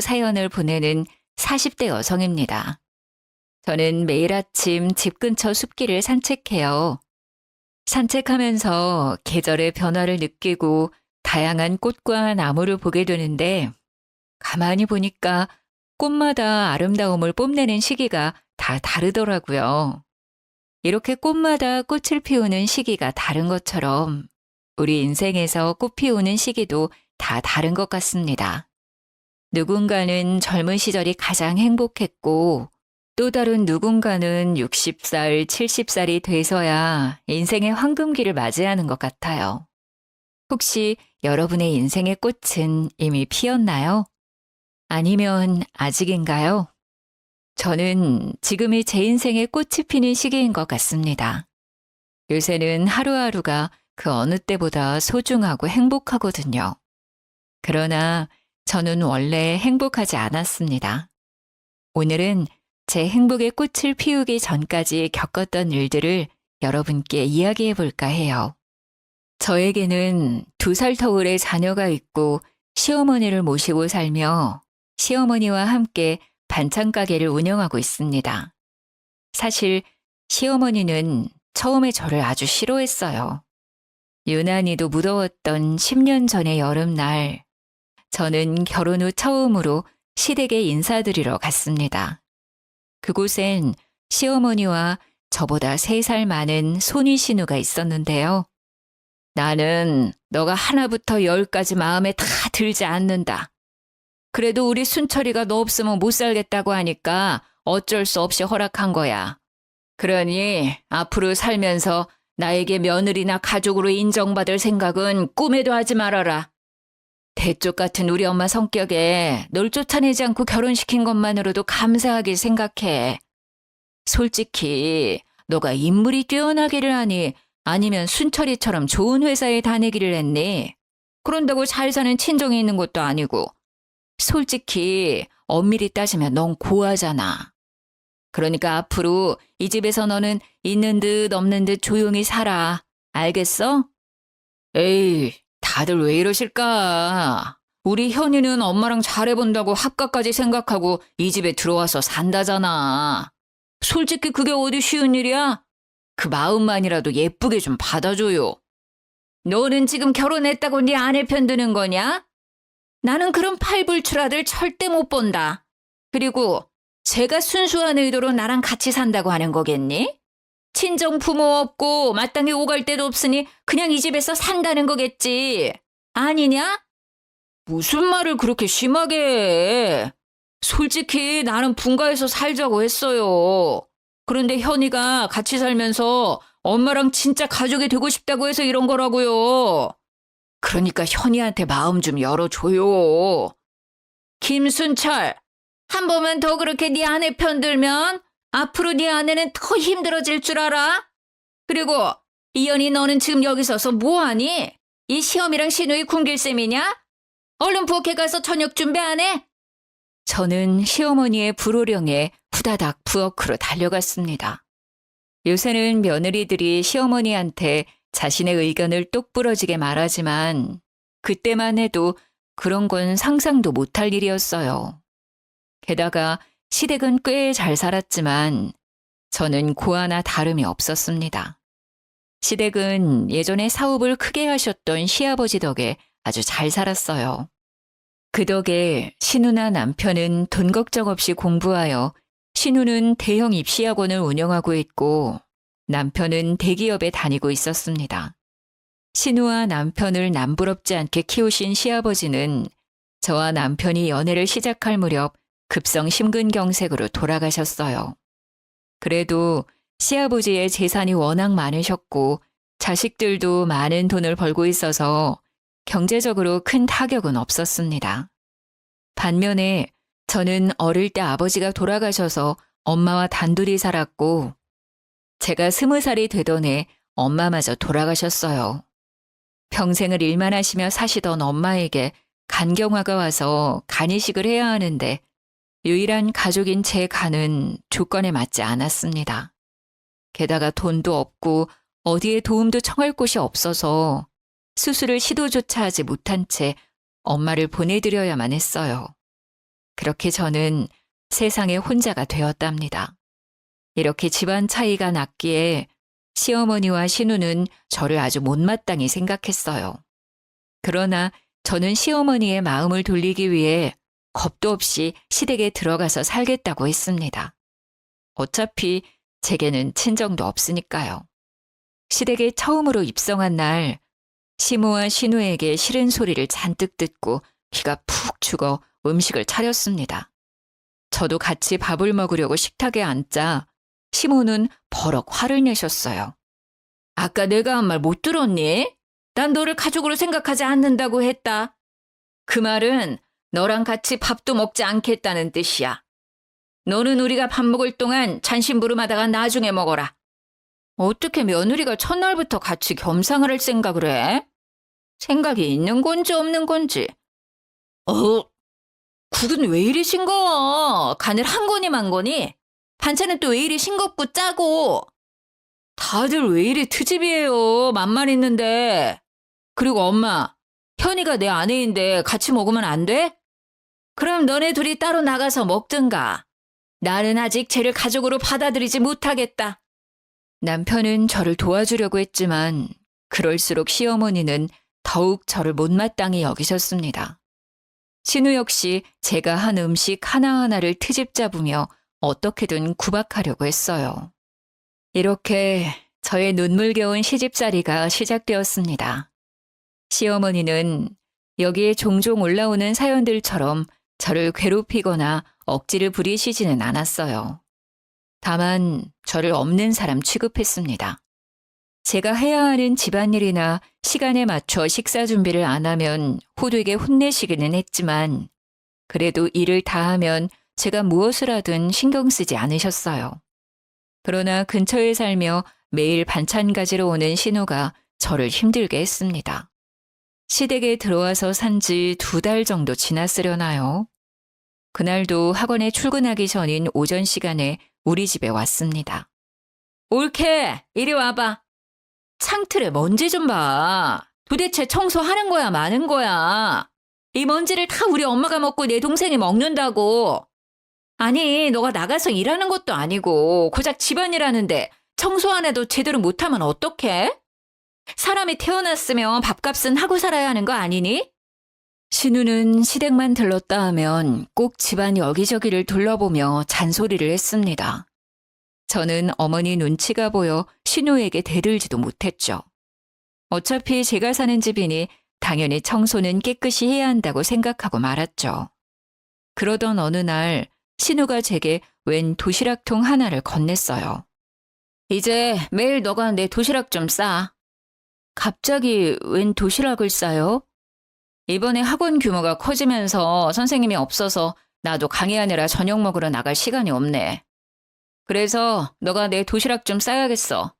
사연을 보내는 40대 여성입니다. 저는 매일 아침 집 근처 숲길을 산책해요. 산책하면서 계절의 변화를 느끼고 다양한 꽃과 나무를 보게 되는데 가만히 보니까 꽃마다 아름다움을 뽐내는 시기가 다 다르더라고요. 이렇게 꽃마다 꽃을 피우는 시기가 다른 것처럼 우리 인생에서 꽃 피우는 시기도 다 다른 것 같습니다. 누군가는 젊은 시절이 가장 행복했고 또 다른 누군가는 60살, 70살이 돼서야 인생의 황금기를 맞이하는 것 같아요. 혹시 여러분의 인생의 꽃은 이미 피었나요? 아니면 아직인가요? 저는 지금이 제 인생의 꽃이 피는 시기인 것 같습니다. 요새는 하루하루가 그 어느 때보다 소중하고 행복하거든요. 그러나 저는 원래 행복하지 않았습니다. 오늘은 제 행복의 꽃을 피우기 전까지 겪었던 일들을 여러분께 이야기해 볼까 해요. 저에게는 2살 터울의 자녀가 있고 시어머니를 모시고 살며 시어머니와 함께 반찬 가게를 운영하고 있습니다. 사실 시어머니는 처음에 저를 아주 싫어했어요. 유난히도 무더웠던 10년 전의 여름날, 저는 결혼 후 처음으로 시댁에 인사드리러 갔습니다. 그곳엔 시어머니와 저보다 3살 많은 손위 신우가 있었는데요. 나는 너가 하나부터 10까지 마음에 다 들지 않는다. 그래도 우리 순철이가 너 없으면 못 살겠다고 하니까 어쩔 수 없이 허락한 거야. 그러니 앞으로 살면서 나에게 며느리나 가족으로 인정받을 생각은 꿈에도 하지 말아라. 대쪽 같은 우리 엄마 성격에 널 쫓아내지 않고 결혼시킨 것만으로도 감사하게 생각해. 솔직히 너가 인물이 뛰어나기를 하니 아니면 순철이처럼 좋은 회사에 다니기를 했니? 그런다고 잘 사는 친정이 있는 것도 아니고. 솔직히 엄밀히 따지면 넌 고아잖아. 그러니까 앞으로 이 집에서 너는 있는 듯 없는 듯 조용히 살아. 알겠어? 에이, 다들 왜 이러실까? 우리 현이는 엄마랑 잘해본다고 합가까지 생각하고 이 집에 들어와서 산다잖아. 솔직히 그게 어디 쉬운 일이야? 그 마음만이라도 예쁘게 좀 받아줘요. 너는 지금 결혼했다고 네 아내 편드는 거냐? 나는 그런 팔불출아들 절대 못 본다. 그리고 제가 순수한 의도로 나랑 같이 산다고 하는 거겠니? 친정 부모 없고 마땅히 오갈 데도 없으니 그냥 이 집에서 산다는 거겠지. 아니냐? 무슨 말을 그렇게 심하게 해. 솔직히 나는 분가해서 살자고 했어요. 그런데 현이가 같이 살면서 엄마랑 진짜 가족이 되고 싶다고 해서 이런 거라고요. 그러니까 현이한테 마음 좀 열어줘요. 김순철, 한 번만 더 그렇게 네 아내 편들면 앞으로 네 아내는 더 힘들어질 줄 알아? 그리고 이현이 너는 지금 여기 서서 뭐하니? 이 시험이랑 신우이 굶길 셈이냐? 얼른 부엌에 가서 저녁 준비 안 해? 저는 시어머니의 불호령에 후다닥 부엌으로 달려갔습니다. 요새는 며느리들이 시어머니한테 자신의 의견을 똑부러지게 말하지만 그때만 해도 그런 건 상상도 못할 일이었어요. 게다가 시댁은 꽤 잘 살았지만 저는 고아나 다름이 없었습니다. 시댁은 예전에 사업을 크게 하셨던 시아버지 덕에 아주 잘 살았어요. 그 덕에 신우나 남편은 돈 걱정 없이 공부하여 신우는 대형 입시학원을 운영하고 있고 남편은 대기업에 다니고 있었습니다. 신우와 남편을 남부럽지 않게 키우신 시아버지는 저와 남편이 연애를 시작할 무렵 급성 심근경색으로 돌아가셨어요. 그래도 시아버지의 재산이 워낙 많으셨고 자식들도 많은 돈을 벌고 있어서 경제적으로 큰 타격은 없었습니다. 반면에 저는 어릴 때 아버지가 돌아가셔서 엄마와 단둘이 살았고 제가 20살이 되던 해 엄마마저 돌아가셨어요. 평생을 일만 하시며 사시던 엄마에게 간경화가 와서 간이식을 해야 하는데 유일한 가족인 제 간은 조건에 맞지 않았습니다. 게다가 돈도 없고 어디에 도움도 청할 곳이 없어서 수술을 시도조차 하지 못한 채 엄마를 보내드려야만 했어요. 그렇게 저는 세상에 혼자가 되었답니다. 이렇게 집안 차이가 났기에 시어머니와 신우는 저를 아주 못마땅히 생각했어요. 그러나 저는 시어머니의 마음을 돌리기 위해 겁도 없이 시댁에 들어가서 살겠다고 했습니다. 어차피 제게는 친정도 없으니까요. 시댁에 처음으로 입성한 날 시모와 신우에게 싫은 소리를 잔뜩 듣고 기가 푹 죽어 음식을 차렸습니다. 저도 같이 밥을 먹으려고 식탁에 앉자 시모는 버럭 화를 내셨어요. 아까 내가 한 말 못 들었니? 난 너를 가족으로 생각하지 않는다고 했다. 그 말은 너랑 같이 밥도 먹지 않겠다는 뜻이야. 너는 우리가 밥 먹을 동안 잔심부름하다가 나중에 먹어라. 어떻게 며느리가 첫날부터 같이 겸상을 할 생각을 해? 생각이 있는 건지 없는 건지. 국은 왜 이리 싱거워? 간을 한 거니 만 거니? 반찬은 또 왜 이리 싱겁고 짜고? 다들 왜 이리 트집이에요? 맘만 있는데. 그리고 엄마, 현이가 내 아내인데 같이 먹으면 안 돼? 그럼 너네 둘이 따로 나가서 먹든가. 나는 아직 쟤를 가족으로 받아들이지 못하겠다. 남편은 저를 도와주려고 했지만 그럴수록 시어머니는 더욱 저를 못마땅히 여기셨습니다. 신우 역시 제가 한 음식 하나하나를 트집 잡으며 어떻게든 구박하려고 했어요. 이렇게 저의 눈물겨운 시집살이가 시작되었습니다. 시어머니는 여기에 종종 올라오는 사연들처럼 저를 괴롭히거나 억지를 부리시지는 않았어요. 다만 저를 없는 사람 취급했습니다. 제가 해야 하는 집안일이나 시간에 맞춰 식사 준비를 안 하면 호되게 혼내시기는 했지만 그래도 일을 다 하면 제가 무엇을 하든 신경 쓰지 않으셨어요. 그러나 근처에 살며 매일 반찬 가지러 오는 신우가 저를 힘들게 했습니다. 시댁에 들어와서 산 지 2달 정도 지났으려나요? 그날도 학원에 출근하기 전인 오전 시간에 우리 집에 왔습니다. 옳게 이리 와봐. 창틀에 먼지 좀 봐. 도대체 청소하는 거야 마는 거야. 이 먼지를 다 우리 엄마가 먹고 내 동생이 먹는다고. 아니 너가 나가서 일하는 것도 아니고 고작 집안일 하는데 청소 안 해도 제대로 못하면 어떡해? 사람이 태어났으면 밥값은 하고 살아야 하는 거 아니니? 신우는 시댁만 들렀다 하면 꼭 집안 여기저기를 둘러보며 잔소리를 했습니다. 저는 어머니 눈치가 보여 신우에게 대들지도 못했죠. 어차피 제가 사는 집이니 당연히 청소는 깨끗이 해야 한다고 생각하고 말았죠. 그러던 어느 날 신우가 제게 웬 도시락통 하나를 건넸어요. 이제 매일 너가 내 도시락 좀 싸. 갑자기 웬 도시락을 싸요? 이번에 학원 규모가 커지면서 선생님이 없어서 나도 강의하느라 저녁 먹으러 나갈 시간이 없네. 그래서 너가 내 도시락 좀 싸야겠어.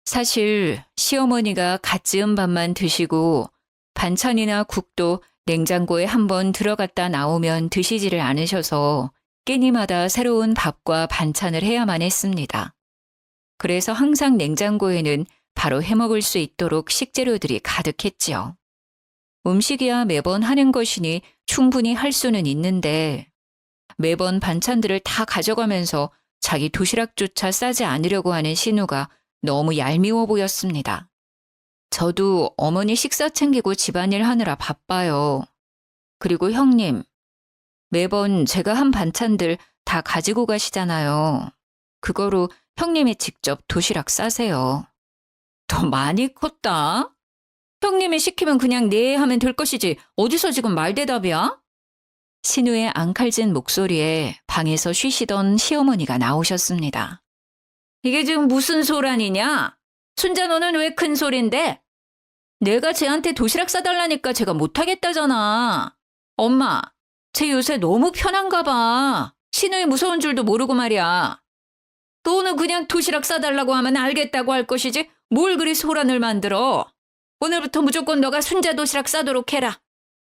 사실 시어머니가 갓 지은 밥만 드시고 반찬이나 국도 냉장고에 한번 들어갔다 나오면 드시지를 않으셔서 끼니마다 새로운 밥과 반찬을 해야만 했습니다. 그래서 항상 냉장고에는 바로 해먹을 수 있도록 식재료들이 가득했지요. 음식이야 매번 하는 것이니 충분히 할 수는 있는데 매번 반찬들을 다 가져가면서 자기 도시락조차 싸지 않으려고 하는 신우가 너무 얄미워 보였습니다. 저도 어머니 식사 챙기고 집안일 하느라 바빠요. 그리고 형님, 매번 제가 한 반찬들 다 가지고 가시잖아요. 그거로 형님이 직접 도시락 싸세요. 더 많이 컸다? 형님이 시키면 그냥 네 하면 될 것이지 어디서 지금 말대답이야? 신우의 앙칼진 목소리에 방에서 쉬시던 시어머니가 나오셨습니다. 이게 지금 무슨 소란이냐? 순자 너는 왜 큰 소린데? 내가 쟤한테 도시락 싸달라니까 제가 못하겠다잖아. 엄마, 쟤 요새 너무 편한가 봐. 신우의 무서운 줄도 모르고 말이야. 너는 그냥 도시락 싸달라고 하면 알겠다고 할 것이지 뭘 그리 소란을 만들어. 오늘부터 무조건 너가 순자 도시락 싸도록 해라.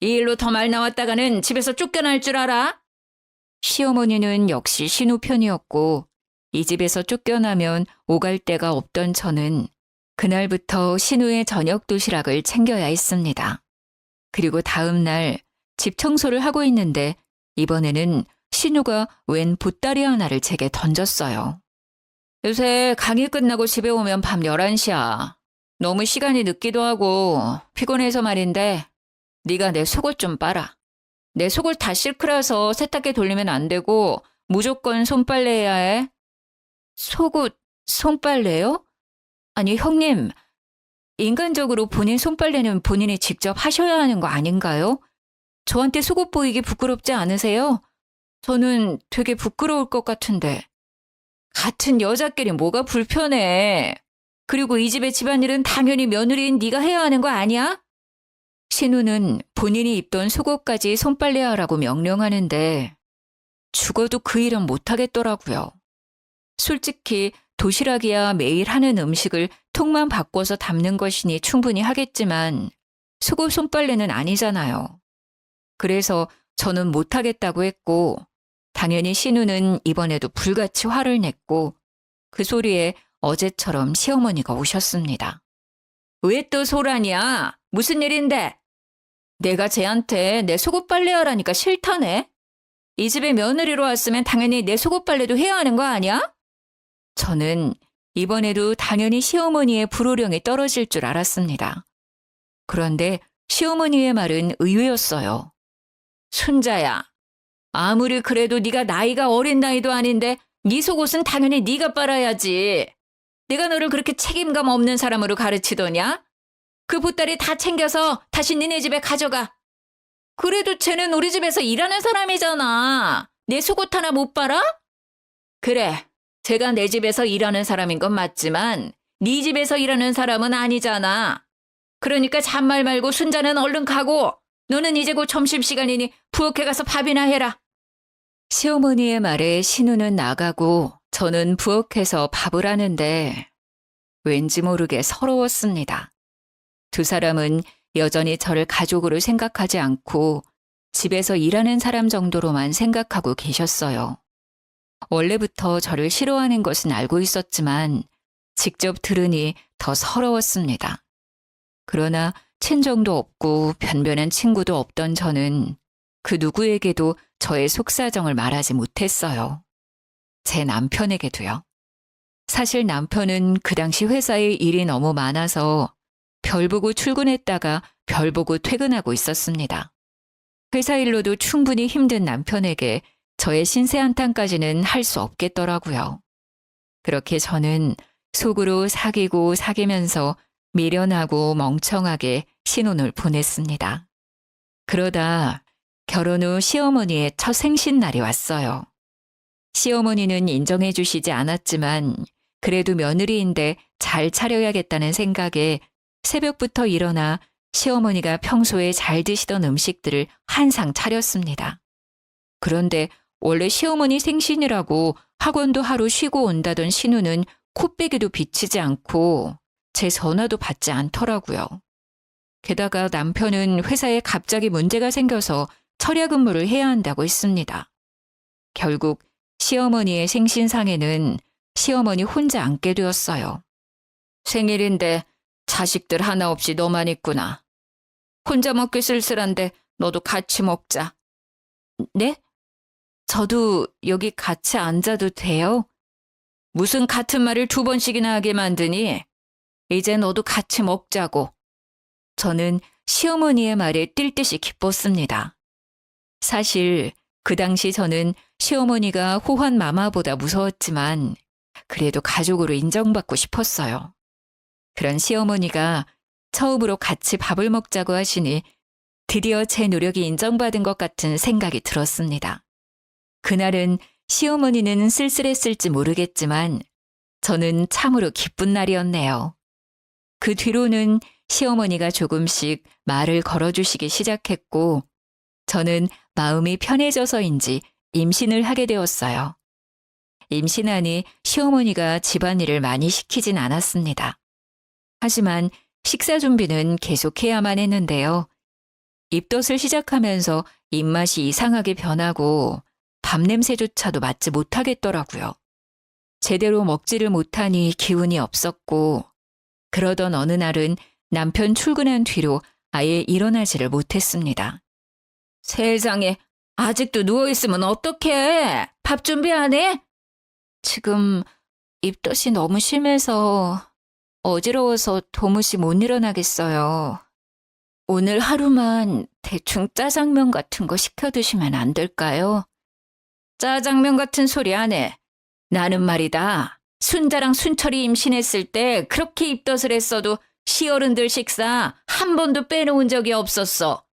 이 일로 더 말 나왔다가는 집에서 쫓겨날 줄 알아? 시어머니는 역시 신우 편이었고 이 집에서 쫓겨나면 오갈 데가 없던 저는 그날부터 신우의 저녁 도시락을 챙겨야 했습니다. 그리고 다음 날 집 청소를 하고 있는데 이번에는 신우가 웬 보따리 하나를 제게 던졌어요. 요새 강의 끝나고 집에 오면 밤 11시야. 너무 시간이 늦기도 하고 피곤해서 말인데 네가 내 속옷 좀 빨아. 내 속옷 다 실크라서 세탁기에 돌리면 안 되고 무조건 손빨래해야 해. 속옷, 손빨래요? 아니 형님, 인간적으로 본인 손빨래는 본인이 직접 하셔야 하는 거 아닌가요? 저한테 속옷 보이기 부끄럽지 않으세요? 저는 되게 부끄러울 것 같은데. 같은 여자끼리 뭐가 불편해. 그리고 이 집의 집안일은 당연히 며느리인 네가 해야 하는 거 아니야? 신우는 본인이 입던 속옷까지 손빨래하라고 명령하는데 죽어도 그 일은 못하겠더라고요. 솔직히 도시락이야 매일 하는 음식을 통만 바꿔서 담는 것이니 충분히 하겠지만 속옷 손빨래는 아니잖아요. 그래서 저는 못하겠다고 했고 당연히 신우는 이번에도 불같이 화를 냈고 그 소리에 어제처럼 시어머니가 오셨습니다. 왜 또 소란이야? 무슨 일인데? 내가 쟤한테 내 속옷 빨래하라니까 싫다네. 이 집에 며느리로 왔으면 당연히 내 속옷 빨래도 해야 하는 거 아니야? 저는 이번에도 당연히 시어머니의 불호령이 떨어질 줄 알았습니다. 그런데 시어머니의 말은 의외였어요. 순자야, 아무리 그래도 네가 나이가 어린 나이도 아닌데 네 속옷은 당연히 네가 빨아야지. 내가 너를 그렇게 책임감 없는 사람으로 가르치더냐? 그 보따리 다 챙겨서 다시 니네 집에 가져가. 그래도 쟤는 우리 집에서 일하는 사람이잖아. 내 속옷 하나 못 빨아? 그래, 제가 내 집에서 일하는 사람인 건 맞지만 네 집에서 일하는 사람은 아니잖아. 그러니까 잔말 말고 순자는 얼른 가고 너는 이제 곧 점심시간이니 부엌에 가서 밥이나 해라. 시어머니의 말에 신우는 나가고 저는 부엌에서 밥을 하는데 왠지 모르게 서러웠습니다. 두 사람은 여전히 저를 가족으로 생각하지 않고 집에서 일하는 사람 정도로만 생각하고 계셨어요. 원래부터 저를 싫어하는 것은 알고 있었지만 직접 들으니 더 서러웠습니다. 그러나 친정도 없고 변변한 친구도 없던 저는 그 누구에게도 저의 속사정을 말하지 못했어요. 제 남편에게도요. 사실 남편은 그 당시 회사에 일이 너무 많아서 별 보고 출근했다가 별 보고 퇴근하고 있었습니다. 회사 일로도 충분히 힘든 남편에게 저의 신세 한탄까지는 할 수 없겠더라고요. 그렇게 저는 속으로 사귀고 사귀면서 미련하고 멍청하게 신혼을 보냈습니다. 그러다 결혼 후 시어머니의 첫 생신날이 왔어요. 시어머니는 인정해 주시지 않았지만 그래도 며느리인데 잘 차려야겠다는 생각에 새벽부터 일어나 시어머니가 평소에 잘 드시던 음식들을 한 상 차렸습니다. 그런데 원래 시어머니 생신이라고 학원도 하루 쉬고 온다던 신우는 코빼기도 비치지 않고 제 전화도 받지 않더라고요. 게다가 남편은 회사에 갑자기 문제가 생겨서 철야 근무를 해야 한다고 했습니다. 결국 시어머니의 생신상에는 시어머니 혼자 앉게 되었어요. 생일인데 자식들 하나 없이 너만 있구나. 혼자 먹기 쓸쓸한데 너도 같이 먹자. 네? 저도 여기 같이 앉아도 돼요? 무슨 같은 말을 두 번씩이나 하게 만드니? 이제 너도 같이 먹자고. 저는 시어머니의 말에 뛸 듯이 기뻤습니다. 사실 그 당시 저는 시어머니가 호환 마마보다 무서웠지만 그래도 가족으로 인정받고 싶었어요. 그런 시어머니가 처음으로 같이 밥을 먹자고 하시니 드디어 제 노력이 인정받은 것 같은 생각이 들었습니다. 그날은 시어머니는 쓸쓸했을지 모르겠지만 저는 참으로 기쁜 날이었네요. 그 뒤로는 시어머니가 조금씩 말을 걸어주시기 시작했고 저는 마음이 편해져서인지 임신을 하게 되었어요. 임신하니 시어머니가 집안일을 많이 시키진 않았습니다. 하지만 식사 준비는 계속해야만 했는데요. 입덧을 시작하면서 입맛이 이상하게 변하고 밥 냄새조차도 맡지 못하겠더라고요. 제대로 먹지를 못하니 기운이 없었고 그러던 어느 날은 남편 출근한 뒤로 아예 일어나지를 못했습니다. 세상에, 아직도 누워있으면 어떡해? 밥 준비 안 해? 지금 입덧이 너무 심해서 어지러워서 도무지 못 일어나겠어요. 오늘 하루만 대충 짜장면 같은 거 시켜 드시면 안 될까요? 짜장면 같은 소리 안 해. 나는 말이다. 순자랑 순철이 임신했을 때 그렇게 입덧을 했어도 시어른들 식사 한 번도 빼놓은 적이 없었어.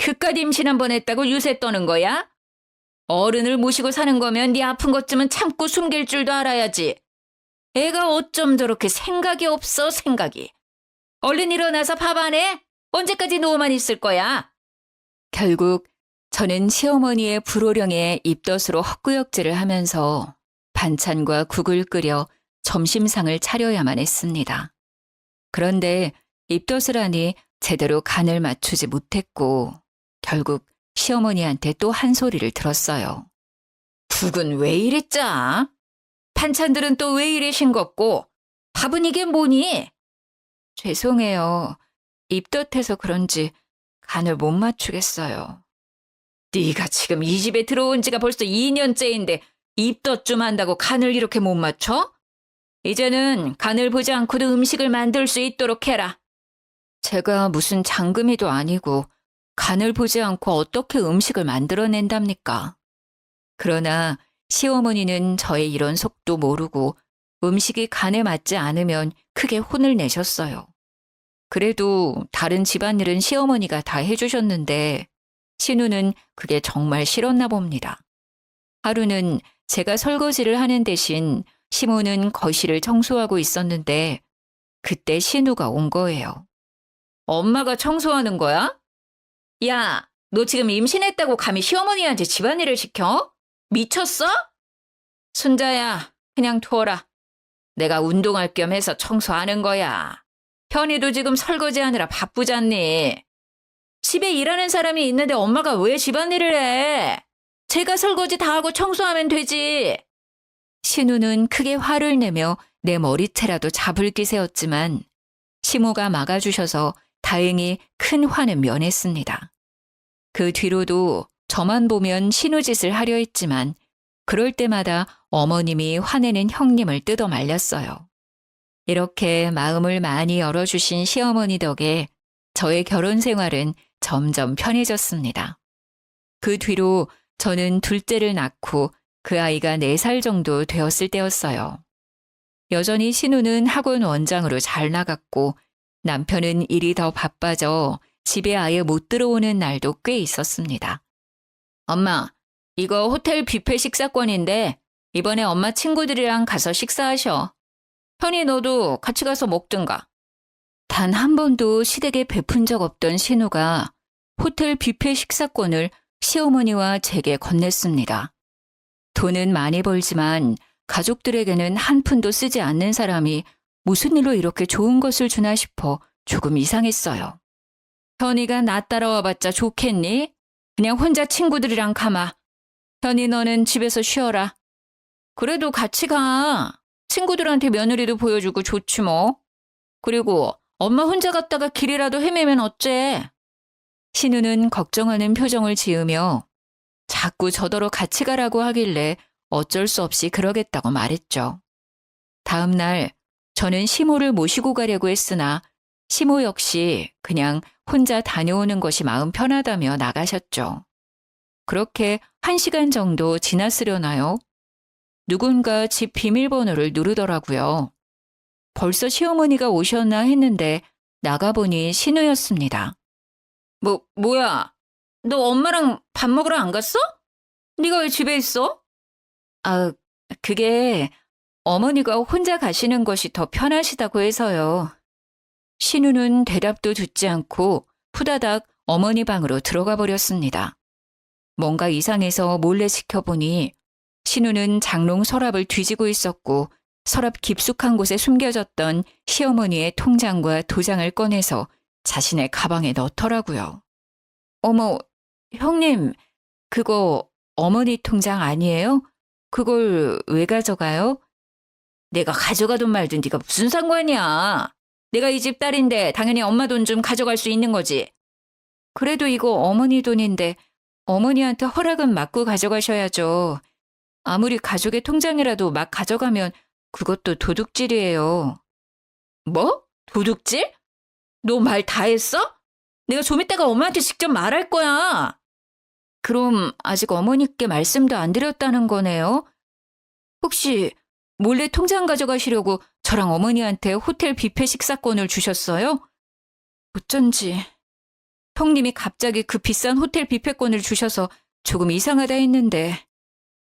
그깟 임신 한 번 했다고 유세 떠는 거야? 어른을 모시고 사는 거면 네 아픈 것쯤은 참고 숨길 줄도 알아야지. 애가 어쩜 저렇게 생각이 없어, 생각이. 얼른 일어나서 밥 안 해? 언제까지 누워만 있을 거야? 결국 저는 시어머니의 불호령에 입덧으로 헛구역질을 하면서 반찬과 국을 끓여 점심상을 차려야만 했습니다. 그런데 입덧을 하니 제대로 간을 맞추지 못했고 결국 시어머니한테 또 한 소리를 들었어요. 국은 왜 이리 짜? 반찬들은 또 왜 이리 싱겁고 밥은 이게 뭐니? 죄송해요. 입덧해서 그런지 간을 못 맞추겠어요. 네가 지금 이 집에 들어온 지가 벌써 2년째인데 입덧 좀 한다고 간을 이렇게 못 맞춰? 이제는 간을 보지 않고도 음식을 만들 수 있도록 해라. 제가 무슨 장금이도 아니고 간을 보지 않고 어떻게 음식을 만들어낸답니까? 그러나 시어머니는 저의 이런 속도 모르고 음식이 간에 맞지 않으면 크게 혼을 내셨어요. 그래도 다른 집안일은 시어머니가 다 해주셨는데 신우는 그게 정말 싫었나 봅니다. 하루는 제가 설거지를 하는 대신 시모는 거실을 청소하고 있었는데 그때 신우가 온 거예요. 엄마가 청소하는 거야? 야, 너 지금 임신했다고 감히 시어머니한테 집안일을 시켜? 미쳤어? 순자야, 그냥 둬라. 내가 운동할 겸 해서 청소하는 거야. 현이도 지금 설거지하느라 바쁘잖니. 집에 일하는 사람이 있는데 엄마가 왜 집안일을 해? 제가 설거지 다 하고 청소하면 되지. 신우는 크게 화를 내며 내 머리채라도 잡을 기세였지만 시모가 막아주셔서 다행히 큰 화는 면했습니다. 그 뒤로도 저만 보면 신우짓을 하려 했지만 그럴 때마다 어머님이 화내는 형님을 뜯어 말렸어요. 이렇게 마음을 많이 열어주신 시어머니 덕에 저의 결혼 생활은 점점 편해졌습니다. 그 뒤로 저는 둘째를 낳고 그 아이가 4살 정도 되었을 때였어요. 여전히 신우는 학원 원장으로 잘 나갔고 남편은 일이 더 바빠져 집에 아예 못 들어오는 날도 꽤 있었습니다. 엄마, 이거 호텔 뷔페 식사권인데 이번에 엄마 친구들이랑 가서 식사하셔. 현이 너도 같이 가서 먹든가. 단 한 번도 시댁에 베푼 적 없던 신우가 호텔 뷔페 식사권을 시어머니와 제게 건넸습니다. 돈은 많이 벌지만 가족들에게는 한 푼도 쓰지 않는 사람이 무슨 일로 이렇게 좋은 것을 주나 싶어 조금 이상했어요. 현이가 나 따라와봤자 좋겠니? 그냥 혼자 친구들이랑 가마. 현이 너는 집에서 쉬어라. 그래도 같이 가. 친구들한테 며느리도 보여주고 좋지 뭐. 그리고 엄마 혼자 갔다가 길이라도 헤매면 어째? 신우는 걱정하는 표정을 지으며 자꾸 저더러 같이 가라고 하길래 어쩔 수 없이 그러겠다고 말했죠. 다음 날 저는 시모를 모시고 가려고 했으나 시모 역시 그냥 혼자 다녀오는 것이 마음 편하다며 나가셨죠. 그렇게 1시간 정도 지났으려나요? 누군가 집 비밀번호를 누르더라고요. 벌써 시어머니가 오셨나 했는데 나가보니 신우였습니다. 뭐야? 너 엄마랑 밥 먹으러 안 갔어? 네가 왜 집에 있어? 아, 그게 어머니가 혼자 가시는 것이 더 편하시다고 해서요. 신우는 대답도 듣지 않고 후다닥 어머니 방으로 들어가 버렸습니다. 뭔가 이상해서 몰래 지켜보니 신우는 장롱 서랍을 뒤지고 있었고 서랍 깊숙한 곳에 숨겨졌던 시어머니의 통장과 도장을 꺼내서 자신의 가방에 넣더라고요. 어머, 형님, 그거 어머니 통장 아니에요? 그걸 왜 가져가요? 내가 가져가든 말든 네가 무슨 상관이야. 내가 이 집 딸인데 당연히 엄마 돈 좀 가져갈 수 있는 거지. 그래도 이거 어머니 돈인데 어머니한테 허락은 받고 가져가셔야죠. 아무리 가족의 통장이라도 막 가져가면 그것도 도둑질이에요. 뭐? 도둑질? 너 말 다 했어? 내가 좀 이따가 엄마한테 직접 말할 거야. 그럼 아직 어머니께 말씀도 안 드렸다는 거네요? 혹시 몰래 통장 가져가시려고 저랑 어머니한테 호텔 뷔페 식사권을 주셨어요? 어쩐지 형님이 갑자기 그 비싼 호텔 뷔페권을 주셔서 조금 이상하다 했는데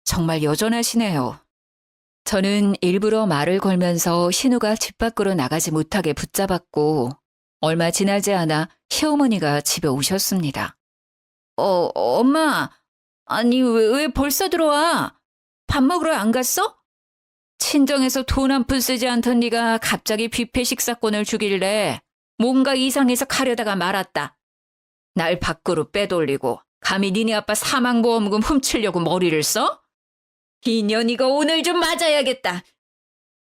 정말 여전하시네요. 저는 일부러 말을 걸면서 신우가 집 밖으로 나가지 못하게 붙잡았고 얼마 지나지 않아 시어머니가 집에 오셨습니다. 엄마. 아니, 왜 벌써 들어와? 밥 먹으러 안 갔어? 친정에서 돈 한 푼 쓰지 않던 네가 갑자기 뷔페 식사권을 주길래 뭔가 이상해서 가려다가 말았다. 날 밖으로 빼돌리고 감히 니네 아빠 사망보험금 훔치려고 머리를 써? 이년이가 오늘 좀 맞아야겠다.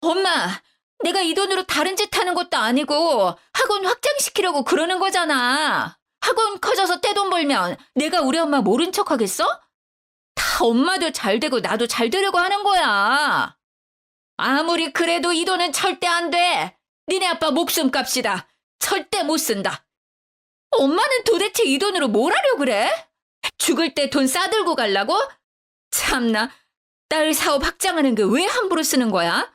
엄마, 내가 이 돈으로 다른 짓 하는 것도 아니고 학원 확장시키려고 그러는 거잖아. 학원 커져서 떼돈 벌면 내가 우리 엄마 모른 척 하겠어? 다 엄마도 잘 되고 나도 잘 되려고 하는 거야. 아무리 그래도 이 돈은 절대 안 돼. 니네 아빠 목숨값이다. 절대 못 쓴다. 엄마는 도대체 이 돈으로 뭘 하려고 그래? 죽을 때 돈 싸들고 가려고? 참나, 딸 사업 확장하는 게 왜 함부로 쓰는 거야?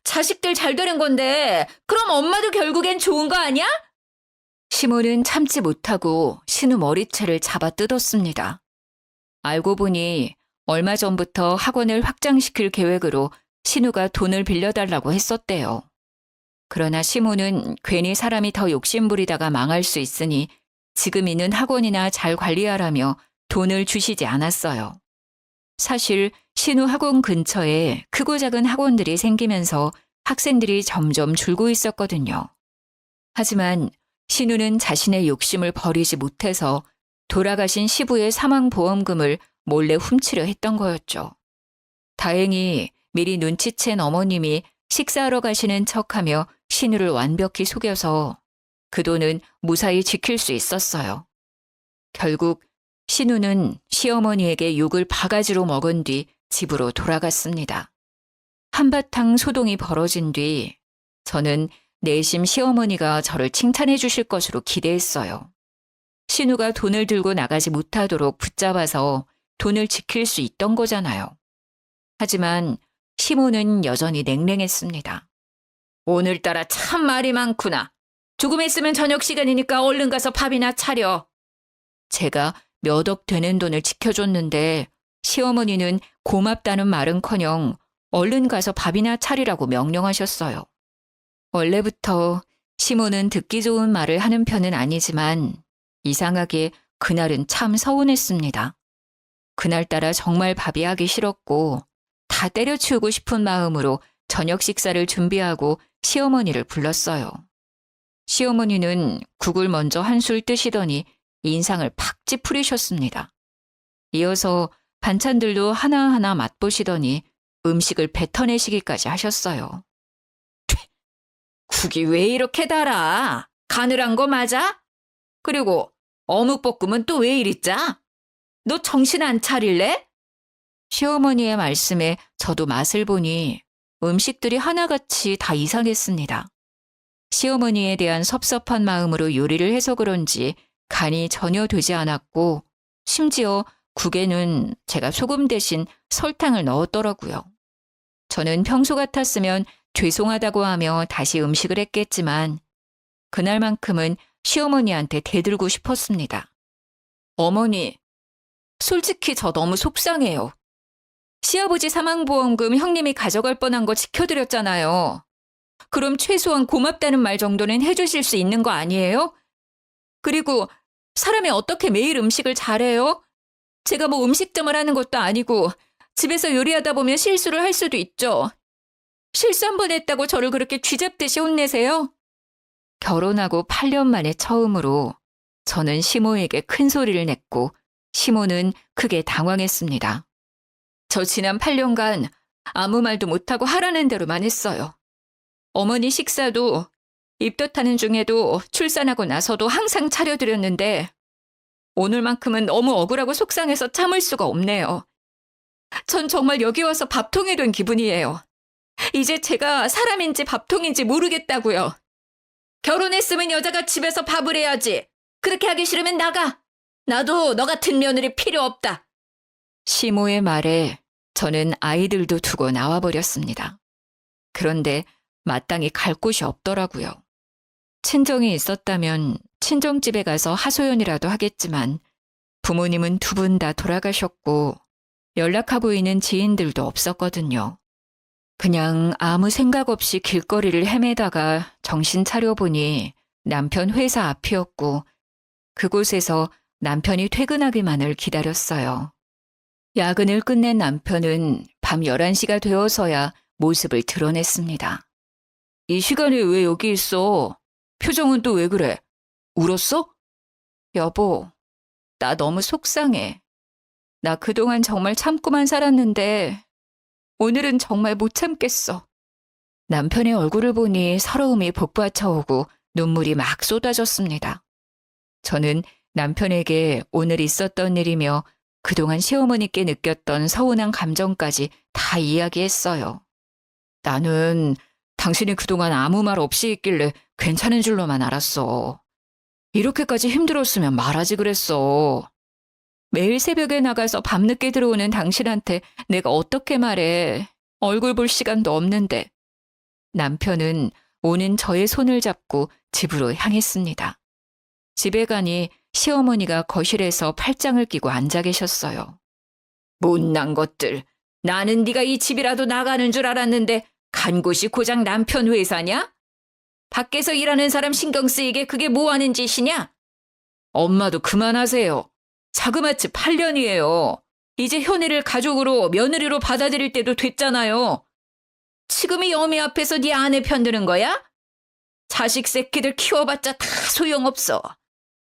자식들 잘 되는 건데 그럼 엄마도 결국엔 좋은 거 아니야? 시모는 참지 못하고 신우 머리채를 잡아 뜯었습니다. 알고 보니 얼마 전부터 학원을 확장시킬 계획으로 신우가 돈을 빌려달라고 했었대요. 그러나 시모는 괜히 사람이 더 욕심부리다가 망할 수 있으니 지금 있는 학원이나 잘 관리하라며 돈을 주시지 않았어요. 사실 신우 학원 근처에 크고 작은 학원들이 생기면서 학생들이 점점 줄고 있었거든요. 하지만 신우는 자신의 욕심을 버리지 못해서 돌아가신 시부의 사망보험금을 몰래 훔치려 했던 거였죠. 다행히 미리 눈치챈 어머님이 식사하러 가시는 척하며 신우를 완벽히 속여서 그 돈은 무사히 지킬 수 있었어요. 결국 신우는 시어머니에게 욕을 바가지로 먹은 뒤 집으로 돌아갔습니다. 한바탕 소동이 벌어진 뒤 저는 내심 시어머니가 저를 칭찬해 주실 것으로 기대했어요. 신우가 돈을 들고 나가지 못하도록 붙잡아서 돈을 지킬 수 있던 거잖아요. 하지만 시모는 여전히 냉랭했습니다. 오늘따라 참 말이 많구나. 조금 있으면 저녁 시간이니까 얼른 가서 밥이나 차려. 제가 몇 억 되는 돈을 지켜줬는데 시어머니는 고맙다는 말은커녕 얼른 가서 밥이나 차리라고 명령하셨어요. 원래부터 시모는 듣기 좋은 말을 하는 편은 아니지만 이상하게 그날은 참 서운했습니다. 그날따라 정말 밥이 하기 싫었고 다 때려치우고 싶은 마음으로 저녁 식사를 준비하고 시어머니를 불렀어요. 시어머니는 국을 먼저 한술 뜨시더니 인상을 팍 찌푸리셨습니다. 이어서 반찬들도 하나하나 맛보시더니 음식을 뱉어내시기까지 하셨어요. 국이 왜 이렇게 달아? 가늘한 거 맞아? 그리고 어묵볶음은 또 왜 이리 짜? 너 정신 안 차릴래? 시어머니의 말씀에 저도 맛을 보니 음식들이 하나같이 다 이상했습니다. 시어머니에 대한 섭섭한 마음으로 요리를 해서 그런지 간이 전혀 되지 않았고 심지어 국에는 제가 소금 대신 설탕을 넣었더라고요. 저는 평소 같았으면 죄송하다고 하며 다시 음식을 했겠지만 그날만큼은 시어머니한테 대들고 싶었습니다. 어머니, 솔직히 저 너무 속상해요. 시아버지 사망보험금 형님이 가져갈 뻔한 거 지켜드렸잖아요. 그럼 최소한 고맙다는 말 정도는 해주실 수 있는 거 아니에요? 그리고 사람이 어떻게 매일 음식을 잘해요? 제가 뭐 음식점을 하는 것도 아니고 집에서 요리하다 보면 실수를 할 수도 있죠. 실수 한 번 했다고 저를 그렇게 쥐잡듯이 혼내세요? 결혼하고 8년 만에 처음으로 저는 시모에게 큰 소리를 냈고 시모는 크게 당황했습니다. 저 지난 8년간 아무 말도 못하고 하라는 대로만 했어요. 어머니 식사도 입덧하는 중에도 출산하고 나서도 항상 차려드렸는데 오늘만큼은 너무 억울하고 속상해서 참을 수가 없네요. 전 정말 여기 와서 밥통이 된 기분이에요. 이제 제가 사람인지 밥통인지 모르겠다고요. 결혼했으면 여자가 집에서 밥을 해야지. 그렇게 하기 싫으면 나가. 나도 너 같은 며느리 필요 없다. 시모의 말에 저는 아이들도 두고 나와버렸습니다. 그런데 마땅히 갈 곳이 없더라고요. 친정이 있었다면 친정집에 가서 하소연이라도 하겠지만 부모님은 두 분 다 돌아가셨고 연락하고 있는 지인들도 없었거든요. 그냥 아무 생각 없이 길거리를 헤매다가 정신 차려보니 남편 회사 앞이었고 그곳에서 남편이 퇴근하기만을 기다렸어요. 야근을 끝낸 남편은 밤 11시가 되어서야 모습을 드러냈습니다. 이 시간에 왜 여기 있어? 표정은 또 왜 그래? 울었어? 여보, 나 너무 속상해. 나 그동안 정말 참고만 살았는데 오늘은 정말 못 참겠어. 남편의 얼굴을 보니 서러움이 복받쳐오고 눈물이 막 쏟아졌습니다. 저는 남편에게 오늘 있었던 일이며 그동안 시어머니께 느꼈던 서운한 감정까지 다 이야기했어요. 나는 당신이 그동안 아무 말 없이 있길래 괜찮은 줄로만 알았어. 이렇게까지 힘들었으면 말하지 그랬어. 매일 새벽에 나가서 밤늦게 들어오는 당신한테 내가 어떻게 말해. 얼굴 볼 시간도 없는데. 남편은 오는 저의 손을 잡고 집으로 향했습니다. 집에 가니 시어머니가 거실에서 팔짱을 끼고 앉아 계셨어요. 못난 것들. 나는 네가 이 집이라도 나가는 줄 알았는데 간 곳이 고작 남편 회사냐? 밖에서 일하는 사람 신경 쓰이게 그게 뭐 하는 짓이냐? 엄마도 그만하세요. 자그마치 8년이에요. 이제 현이를 가족으로 며느리로 받아들일 때도 됐잖아요. 지금이 여미 앞에서 네 아내 편드는 거야? 자식 새끼들 키워봤자 다 소용없어.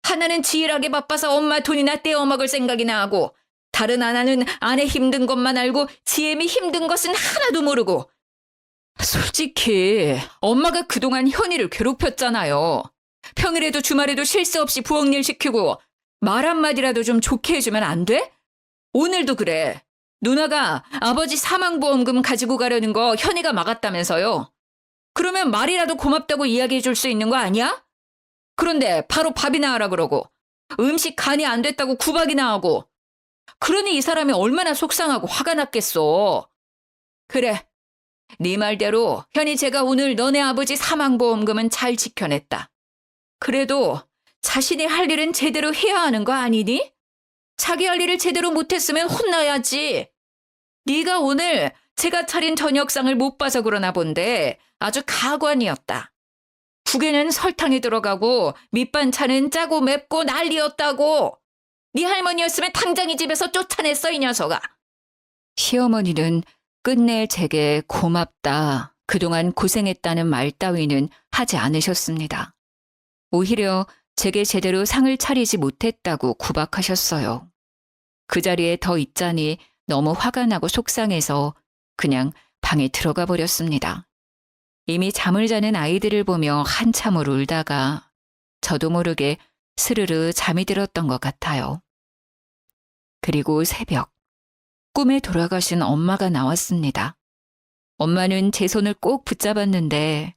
하나는 지일하게 바빠서 엄마 돈이나 떼어먹을 생각이나 하고 다른 하나는 아내 힘든 것만 알고 지엠이 힘든 것은 하나도 모르고. 솔직히 엄마가 그동안 현이를 괴롭혔잖아요. 평일에도 주말에도 쉴 새 없이 부엌일 시키고 말 한마디라도 좀 좋게 해주면 안 돼? 오늘도 그래. 누나가 아버지 사망보험금 가지고 가려는 거 현이가 막았다면서요. 그러면 말이라도 고맙다고 이야기해 줄 수 있는 거 아니야? 그런데 바로 밥이나 하라 그러고 음식 간이 안 됐다고 구박이나 하고. 그러니 이 사람이 얼마나 속상하고 화가 났겠어. 그래. 네 말대로 현이 제가 오늘 너네 아버지 사망보험금은 잘 지켜냈다. 그래도 자신이 할 일은 제대로 해야 하는 거 아니니? 자기 할 일을 제대로 못했으면 혼나야지. 네가 오늘 제가 차린 저녁상을 못 봐서 그러나 본데 아주 가관이었다. 국에는 설탕이 들어가고 밑반찬은 짜고 맵고 난리였다고. 네 할머니였으면 당장 이 집에서 쫓아냈어, 이 녀석아. 시어머니는 끝내 제게 고맙다, 그동안 고생했다는 말 따위는 하지 않으셨습니다. 오히려 제게 제대로 상을 차리지 못했다고 구박하셨어요. 그 자리에 더 있자니 너무 화가 나고 속상해서 그냥 방에 들어가 버렸습니다. 이미 잠을 자는 아이들을 보며 한참을 울다가 저도 모르게 스르르 잠이 들었던 것 같아요. 그리고 새벽, 꿈에 돌아가신 엄마가 나왔습니다. 엄마는 제 손을 꼭 붙잡았는데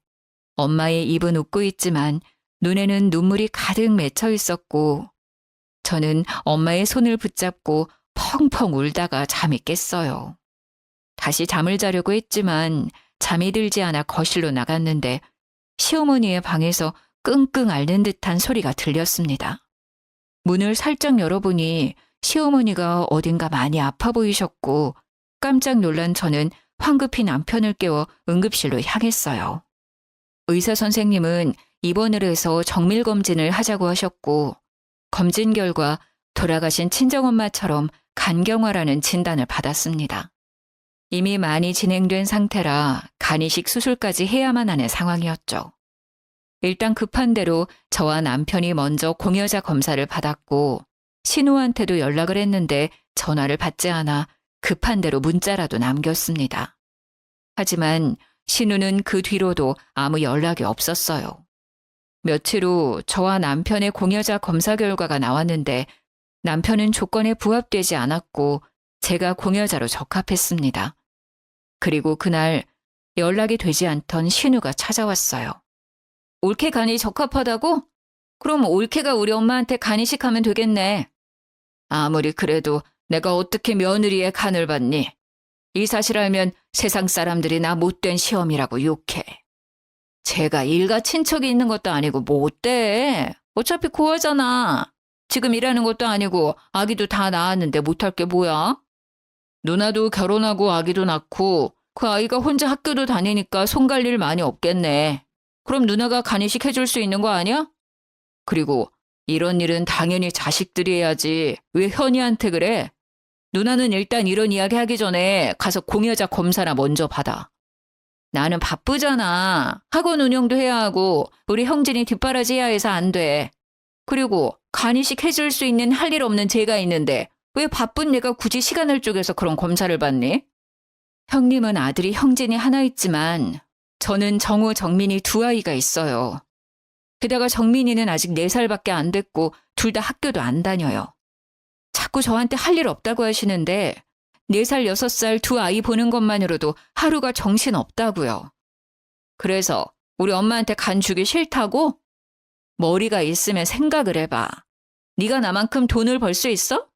엄마의 입은 웃고 있지만 눈에는 눈물이 가득 맺혀 있었고 저는 엄마의 손을 붙잡고 펑펑 울다가 잠이 깼어요. 다시 잠을 자려고 했지만 잠이 들지 않아 거실로 나갔는데 시어머니의 방에서 끙끙 앓는 듯한 소리가 들렸습니다. 문을 살짝 열어보니 시어머니가 어딘가 많이 아파 보이셨고 깜짝 놀란 저는 황급히 남편을 깨워 응급실로 향했어요. 의사 선생님은 입원을 해서 정밀검진을 하자고 하셨고 검진 결과 돌아가신 친정엄마처럼 간경화라는 진단을 받았습니다. 이미 많이 진행된 상태라 간이식 수술까지 해야만 하는 상황이었죠. 일단 급한 대로 저와 남편이 먼저 공여자 검사를 받았고 신우한테도 연락을 했는데 전화를 받지 않아 급한 대로 문자라도 남겼습니다. 하지만 신우는 그 뒤로도 아무 연락이 없었어요. 며칠 후 저와 남편의 공여자 검사 결과가 나왔는데 남편은 조건에 부합되지 않았고 제가 공여자로 적합했습니다. 그리고 그날 연락이 되지 않던 신우가 찾아왔어요. 올케 간이 적합하다고? 그럼 올케가 우리 엄마한테 간이식하면 되겠네. 아무리 그래도 내가 어떻게 며느리의 간을 받니? 이 사실 알면 세상 사람들이 나 못된 시험이라고 욕해. 제가 일가 친척이 있는 것도 아니고 뭐 어때? 어차피 고아잖아. 지금 일하는 것도 아니고 아기도 다 낳았는데 못할 게 뭐야? 누나도 결혼하고 아기도 낳고 그 아이가 혼자 학교도 다니니까 손 갈 일 많이 없겠네. 그럼 누나가 간이식 해줄 수 있는 거 아니야? 그리고 이런 일은 당연히 자식들이 해야지. 왜 현이한테 그래? 누나는 일단 이런 이야기 하기 전에 가서 공여자 검사나 먼저 받아. 나는 바쁘잖아. 학원 운영도 해야 하고 우리 형진이 뒷바라지해야 해서 안 돼. 그리고 간이식 해줄 수 있는 할 일 없는 제가 있는데 왜 바쁜 내가 굳이 시간을 쪼개서 그런 검사를 받니? 형님은 아들이 형진이 하나 있지만 저는 정우, 정민이 두 아이가 있어요. 게다가 정민이는 아직 4살밖에 안 됐고 둘 다 학교도 안 다녀요. 자꾸 저한테 할 일 없다고 하시는데 4살, 6살 두 아이 보는 것만으로도 하루가 정신 없다고요. 그래서 우리 엄마한테 간 주기 싫다고? 머리가 있으면 생각을 해봐. 네가 나만큼 돈을 벌 수 있어?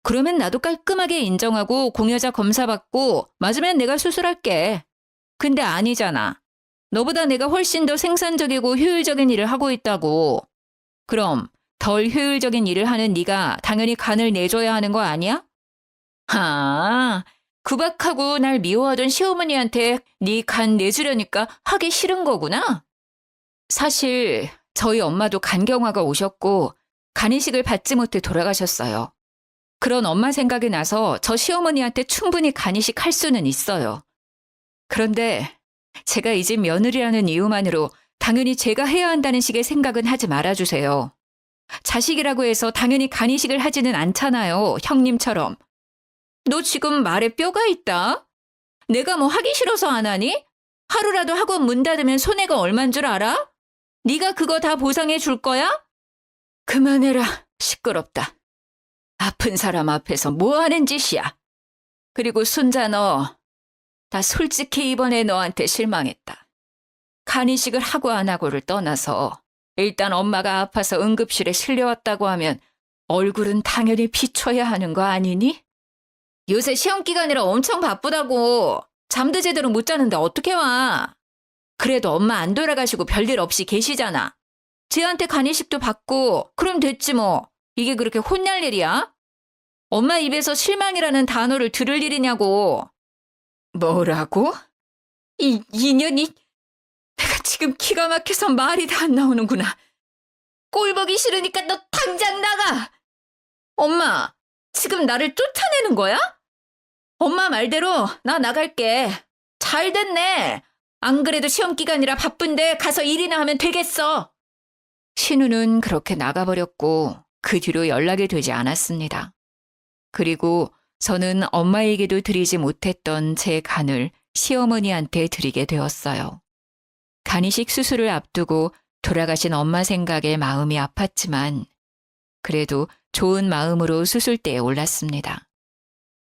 그러면 나도 깔끔하게 인정하고 공여자 검사 받고 맞으면 내가 수술할게. 근데 아니잖아. 너보다 내가 훨씬 더 생산적이고 효율적인 일을 하고 있다고. 그럼 덜 효율적인 일을 하는 네가 당연히 간을 내줘야 하는 거 아니야? 아, 구박하고 날 미워하던 시어머니한테 네 간 내주려니까 하기 싫은 거구나. 사실 저희 엄마도 간경화가 오셨고 간이식을 받지 못해 돌아가셨어요. 그런 엄마 생각이 나서 저 시어머니한테 충분히 간이식 할 수는 있어요. 그런데 제가 이 집 며느리라는 이유만으로 당연히 제가 해야 한다는 식의 생각은 하지 말아주세요. 자식이라고 해서 당연히 간이식을 하지는 않잖아요. 형님처럼. 너 지금 말에 뼈가 있다? 내가 뭐 하기 싫어서 안 하니? 하루라도 학원 문 닫으면 손해가 얼만 줄 알아? 네가 그거 다 보상해 줄 거야? 그만해라. 시끄럽다. 아픈 사람 앞에서 뭐 하는 짓이야? 그리고 순자 너, 나 솔직히 이번에 너한테 실망했다. 간이식을 하고 안 하고를 떠나서 일단 엄마가 아파서 응급실에 실려왔다고 하면 얼굴은 당연히 비춰야 하는 거 아니니? 요새 시험 기간이라 엄청 바쁘다고. 잠도 제대로 못 자는데 어떻게 와? 그래도 엄마 안 돌아가시고 별일 없이 계시잖아. 쟤한테 간이식도 받고 그럼 됐지 뭐. 이게 그렇게 혼날 일이야? 엄마 입에서 실망이라는 단어를 들을 일이냐고. 뭐라고? 이 인연이 내가 지금 기가 막혀서 말이 다 안 나오는구나. 꼴 보기 싫으니까 너 당장 나가. 엄마, 지금 나를 쫓아내는 거야? 엄마 말대로 나 나갈게. 잘 됐네. 안 그래도 시험 기간이라 바쁜데 가서 일이나 하면 되겠어. 신우는 그렇게 나가버렸고 그 뒤로 연락이 되지 않았습니다. 그리고 저는 엄마에게도 드리지 못했던 제 간을 시어머니한테 드리게 되었어요. 간이식 수술을 앞두고 돌아가신 엄마 생각에 마음이 아팠지만 그래도 좋은 마음으로 수술대에 올랐습니다.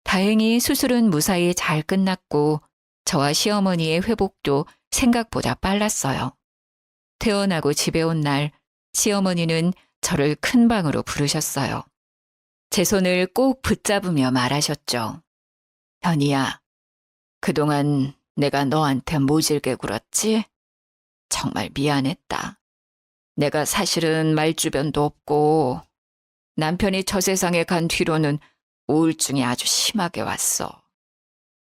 다행히 수술은 무사히 잘 끝났고 저와 시어머니의 회복도 생각보다 빨랐어요. 퇴원하고 집에 온 날 시어머니는 저를 큰 방으로 부르셨어요. 제 손을 꼭 붙잡으며 말하셨죠. 현이야, 그동안 내가 너한테 모질게 굴었지? 정말 미안했다. 내가 사실은 말주변도 없고 남편이 저 세상에 간 뒤로는 우울증이 아주 심하게 왔어.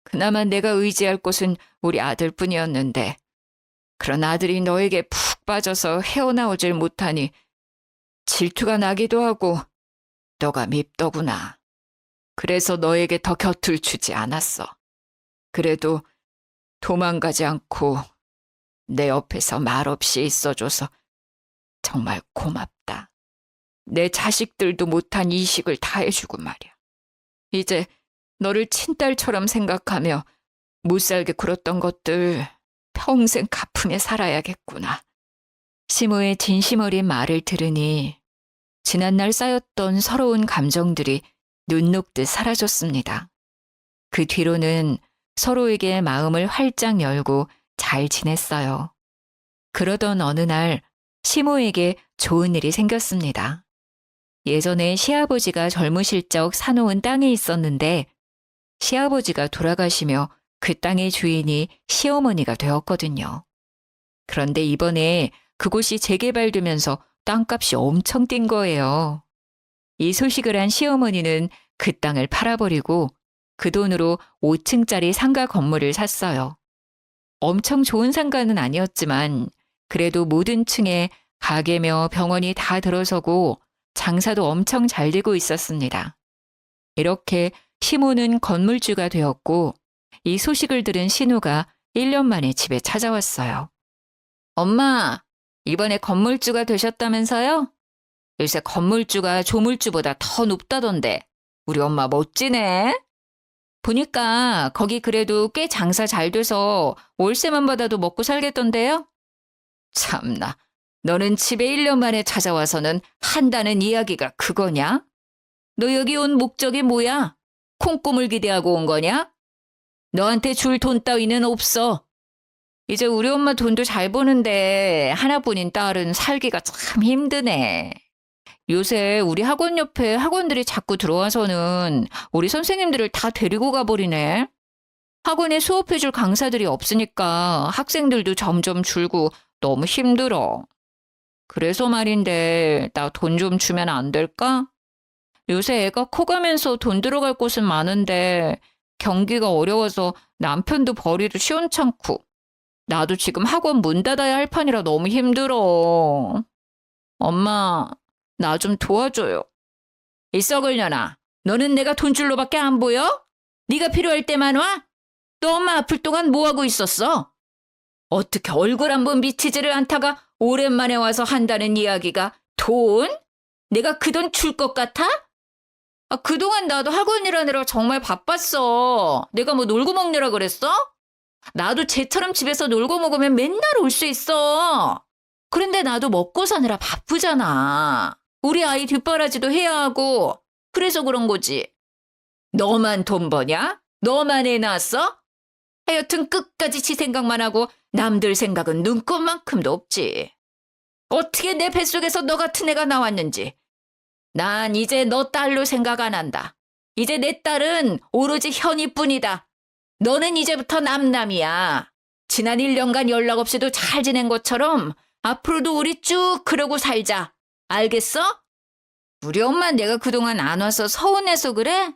그나마 내가 의지할 곳은 우리 아들뿐이었는데 그런 아들이 너에게 푹 빠져서 헤어나오질 못하니 질투가 나기도 하고 너가 밉더구나. 그래서 너에게 더 곁을 주지 않았어. 그래도 도망가지 않고 내 옆에서 말없이 있어줘서 정말 고맙다. 내 자식들도 못한 이식을 다 해주고 말이야. 이제 너를 친딸처럼 생각하며 못살게 굴었던 것들 평생 갚으며 살아야겠구나. 시모의 진심 어린 말을 들으니 지난날 쌓였던 서러운 감정들이 눈 녹듯 사라졌습니다. 그 뒤로는 서로에게 마음을 활짝 열고 잘 지냈어요. 그러던 어느 날 시모에게 좋은 일이 생겼습니다. 예전에 시아버지가 젊으실 적 사놓은 땅이 있었는데 시아버지가 돌아가시며 그 땅의 주인이 시어머니가 되었거든요. 그런데 이번에 그곳이 재개발되면서 땅값이 엄청 뛴 거예요. 이 소식을 한 시어머니는 그 땅을 팔아버리고 그 돈으로 5층짜리 상가 건물을 샀어요. 엄청 좋은 상가는 아니었지만 그래도 모든 층에 가게며 병원이 다 들어서고 장사도 엄청 잘 되고 있었습니다. 이렇게 시모는 건물주가 되었고 이 소식을 들은 신우가 1년 만에 집에 찾아왔어요. 엄마, 이번에 건물주가 되셨다면서요? 요새 건물주가 조물주보다 더 높다던데 우리 엄마 멋지네. 보니까 거기 그래도 꽤 장사 잘 돼서 월세만 받아도 먹고 살겠던데요? 참나, 너는 집에 1년 만에 찾아와서는 한다는 이야기가 그거냐? 너 여기 온 목적이 뭐야? 콩고물 기대하고 온 거냐? 너한테 줄 돈 따위는 없어. 이제 우리 엄마 돈도 잘 버는데 하나뿐인 딸은 살기가 참 힘드네. 요새 우리 학원 옆에 학원들이 자꾸 들어와서는 우리 선생님들을 다 데리고 가버리네. 학원에 수업해줄 강사들이 없으니까 학생들도 점점 줄고 너무 힘들어. 그래서 말인데 나 돈 좀 주면 안 될까? 요새 애가 커가면서 돈 들어갈 곳은 많은데 경기가 어려워서 남편도 벌이도 시원찮고 나도 지금 학원 문 닫아야 할 판이라 너무 힘들어. 엄마, 나 좀 도와줘요. 이 썩을년아, 너는 내가 돈줄로밖에 안 보여? 네가 필요할 때만 와? 너 엄마 아플 동안 뭐하고 있었어? 어떻게 얼굴 한번 비치지를 않다가 오랜만에 와서 한다는 이야기가 돈? 내가 그 돈 줄 것 같아? 그동안 나도 학원 일하느라 정말 바빴어. 내가 뭐 놀고 먹느라 그랬어? 나도 쟤처럼 집에서 놀고 먹으면 맨날 올 수 있어. 그런데 나도 먹고 사느라 바쁘잖아. 우리 아이 뒷바라지도 해야 하고 그래서 그런 거지. 너만 돈 버냐? 너만 애 낳았어? 하여튼 끝까지 지 생각만 하고 남들 생각은 눈꼽만큼도 없지. 어떻게 내 뱃속에서 너 같은 애가 나왔는지. 난 이제 너 딸로 생각 안 한다. 이제 내 딸은 오로지 현이뿐이다. 너는 이제부터 남남이야. 지난 1년간 연락 없이도 잘 지낸 것처럼 앞으로도 우리 쭉 그러고 살자. 알겠어? 우리 엄마 내가 그동안 안 와서 서운해서 그래?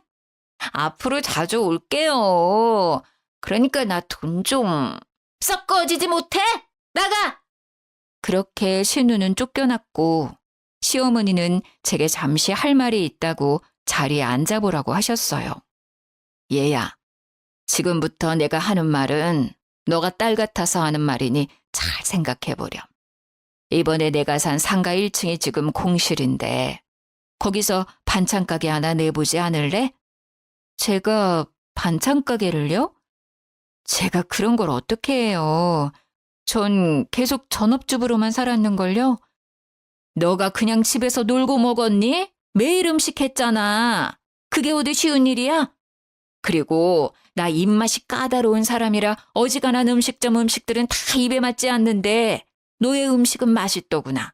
앞으로 자주 올게요. 그러니까 나 돈 좀. 썩 꺼지지 못해? 나가! 그렇게 신우는 쫓겨났고 시어머니는 제게 잠시 할 말이 있다고 자리에 앉아보라고 하셨어요. 얘야, 지금부터 내가 하는 말은 너가 딸 같아서 하는 말이니 잘 생각해보렴. 이번에 내가 산 상가 1층이 지금 공실인데 거기서 반찬 가게 하나 내보지 않을래? 제가 반찬 가게를요? 제가 그런 걸 어떻게 해요? 전 계속 전업주부로만 살았는걸요? 너가 그냥 집에서 놀고 먹었니? 매일 음식 했잖아. 그게 어디 쉬운 일이야? 그리고 나 입맛이 까다로운 사람이라 어지간한 음식점 음식들은 다 입에 맞지 않는데 너의 음식은 맛있더구나.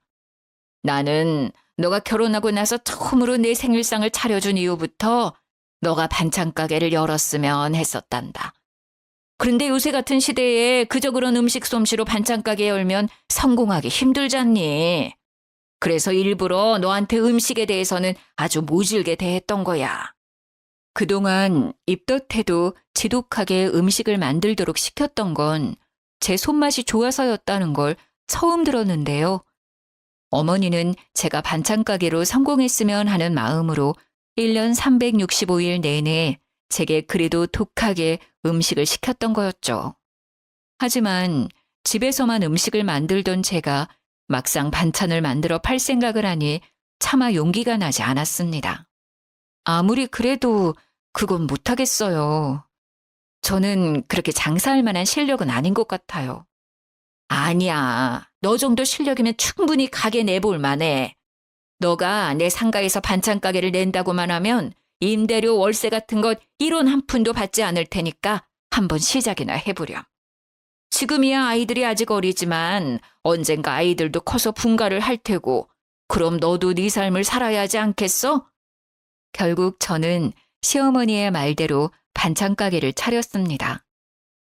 나는 너가 결혼하고 나서 처음으로 내 생일상을 차려준 이후부터 너가 반찬 가게를 열었으면 했었단다. 그런데 요새 같은 시대에 그저 그런 음식 솜씨로 반찬 가게 열면 성공하기 힘들잖니. 그래서 일부러 너한테 음식에 대해서는 아주 모질게 대했던 거야. 그동안 입덧해도 지독하게 음식을 만들도록 시켰던 건 제 손맛이 좋아서였다는 걸 처음 들었는데요. 어머니는 제가 반찬 가게로 성공했으면 하는 마음으로 1년 365일 내내 제게 그래도 독하게 음식을 시켰던 거였죠. 하지만 집에서만 음식을 만들던 제가 막상 반찬을 만들어 팔 생각을 하니 차마 용기가 나지 않았습니다. 아무리 그래도 그건 못하겠어요. 저는 그렇게 장사할 만한 실력은 아닌 것 같아요. 아니야. 너 정도 실력이면 충분히 가게 내볼 만해. 너가 내 상가에서 반찬 가게를 낸다고만 하면 임대료 월세 같은 것 1원 한 푼도 받지 않을 테니까 한번 시작이나 해보렴. 지금이야 아이들이 아직 어리지만 언젠가 아이들도 커서 분가를 할 테고 그럼 너도 네 삶을 살아야 하지 않겠어? 결국 저는 시어머니의 말대로 반찬 가게를 차렸습니다.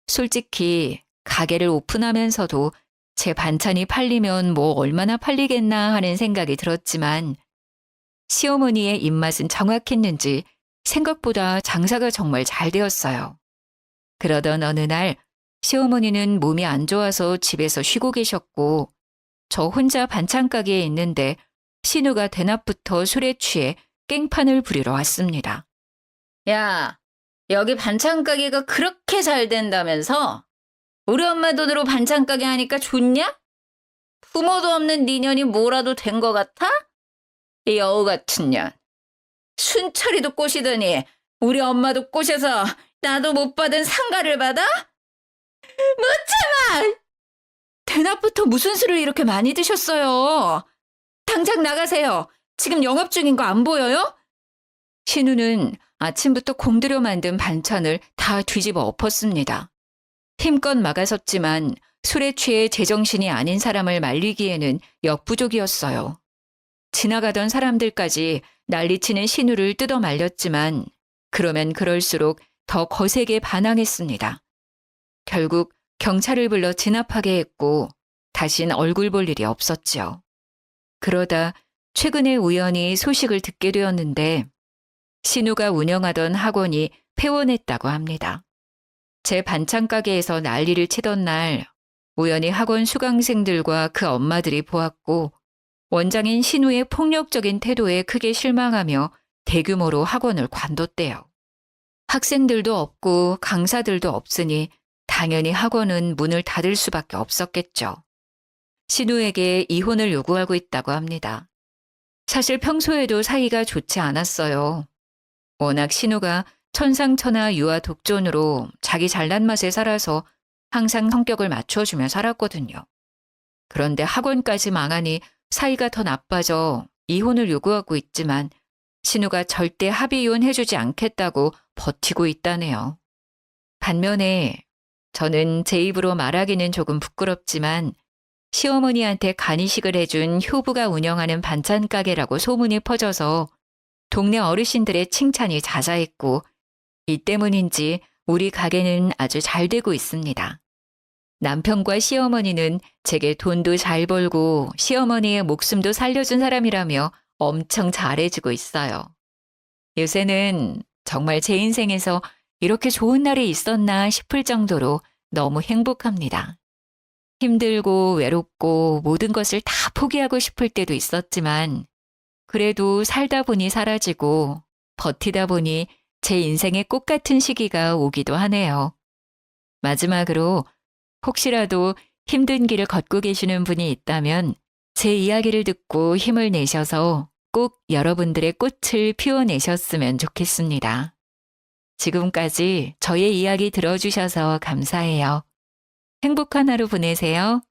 솔직히 가게를 오픈하면서도 제 반찬이 팔리면 뭐 얼마나 팔리겠나 하는 생각이 들었지만 시어머니의 입맛은 정확했는지 생각보다 장사가 정말 잘 되었어요. 그러던 어느 날 시어머니는 몸이 안 좋아서 집에서 쉬고 계셨고 저 혼자 반찬 가게에 있는데 신우가 대낮부터 술에 취해 깽판을 부리러 왔습니다. 야, 여기 반찬 가게가 그렇게 잘 된다면서? 우리 엄마 돈으로 반찬 가게 하니까 좋냐? 부모도 없는 니년이 뭐라도 된 것 같아? 이 여우 같은 년. 순철이도 꼬시더니 우리 엄마도 꼬셔서 나도 못 받은 상가를 받아? 묻지마! 대낮부터 무슨 술을 이렇게 많이 드셨어요? 당장 나가세요. 지금 영업 중인 거 안 보여요? 신우는 아침부터 공들여 만든 반찬을 다 뒤집어 엎었습니다. 힘껏 막아섰지만 술에 취해 제정신이 아닌 사람을 말리기에는 역부족이었어요. 지나가던 사람들까지 난리치는 신우를 뜯어 말렸지만 그러면 그럴수록 더 거세게 반항했습니다. 결국 경찰을 불러 진압하게 했고 다신 얼굴 볼 일이 없었지요. 그러다 최근에 우연히 소식을 듣게 되었는데 신우가 운영하던 학원이 폐원했다고 합니다. 제 반찬 가게에서 난리를 치던 날 우연히 학원 수강생들과 그 엄마들이 보았고 원장인 신우의 폭력적인 태도에 크게 실망하며 대규모로 학원을 관뒀대요. 학생들도 없고 강사들도 없으니 당연히 학원은 문을 닫을 수밖에 없었겠죠. 신우에게 이혼을 요구하고 있다고 합니다. 사실 평소에도 사이가 좋지 않았어요. 워낙 신우가 천상천하 유아 독존으로 자기 잘난 맛에 살아서 항상 성격을 맞춰주며 살았거든요. 그런데 학원까지 망하니 사이가 더 나빠져 이혼을 요구하고 있지만 신우가 절대 합의 이혼해주지 않겠다고 버티고 있다네요. 반면에 저는 제 입으로 말하기는 조금 부끄럽지만 시어머니한테 간이식을 해준 효부가 운영하는 반찬 가게라고 소문이 퍼져서 동네 어르신들의 칭찬이 자자했고 이 때문인지 우리 가게는 아주 잘 되고 있습니다. 남편과 시어머니는 제게 돈도 잘 벌고 시어머니의 목숨도 살려준 사람이라며 엄청 잘해주고 있어요. 요새는 정말 제 인생에서 이렇게 좋은 날이 있었나 싶을 정도로 너무 행복합니다. 힘들고 외롭고 모든 것을 다 포기하고 싶을 때도 있었지만 그래도 살다 보니 사라지고 버티다 보니 제 인생의 꽃 같은 시기가 오기도 하네요. 마지막으로 혹시라도 힘든 길을 걷고 계시는 분이 있다면 제 이야기를 듣고 힘을 내셔서 꼭 여러분들의 꽃을 피워내셨으면 좋겠습니다. 지금까지 저의 이야기 들어주셔서 감사해요. 행복한 하루 보내세요.